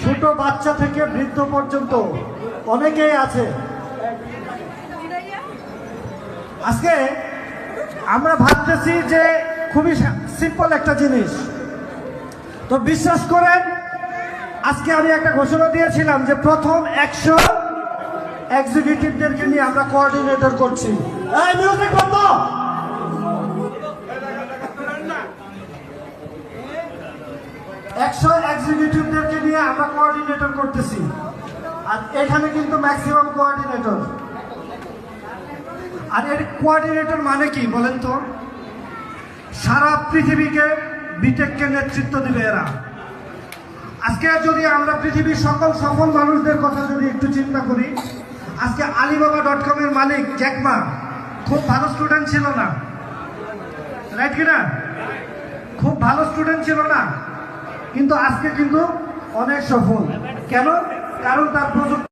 ছোট বাচ্চা থেকে বৃদ্ধ পর্যন্ত অনেকেই আছে। আজকে আমরা ভাবতেছি যে খুবই সিম্পল একটা জিনিস, তো বিশ্বাস করেন আজকে আমি একটা ঘোষণা দিয়েছিলাম যে প্রথম 100 এক্সিকিউটিভদেরকে নিয়ে আমরা কোঅর্ডিনেটর করছি। এই মিউজিক বন্ধ। 100 এক্সিকিউটিভদেরকে নিয়ে আমরা কোঅর্ডিনেটর করতেছি, আর এখানে কিন্তু ম্যাক্সিমাম কোঅর্ডিনেটর। আর এর কোঅর্ডিনেটর মানে কি বলেন তো? সারা পৃথিবীকে বিটেককে নেতৃত্ব দিবে এরা। আজকে যদি আমরা পৃথিবীর সকল সফল মানুষদের কথা যদি একটু চিন্তা করি, আজকে Alibaba.com এর মালিক জ্যাক মা খুব ভালো স্টুডেন্ট ছিল না, রাইট কিনা? খুব ভালো স্টুডেন্ট ছিল না, কিন্তু আজকে কিন্তু অনেক সফল। কেন? কারণ তার প্রযুক্তি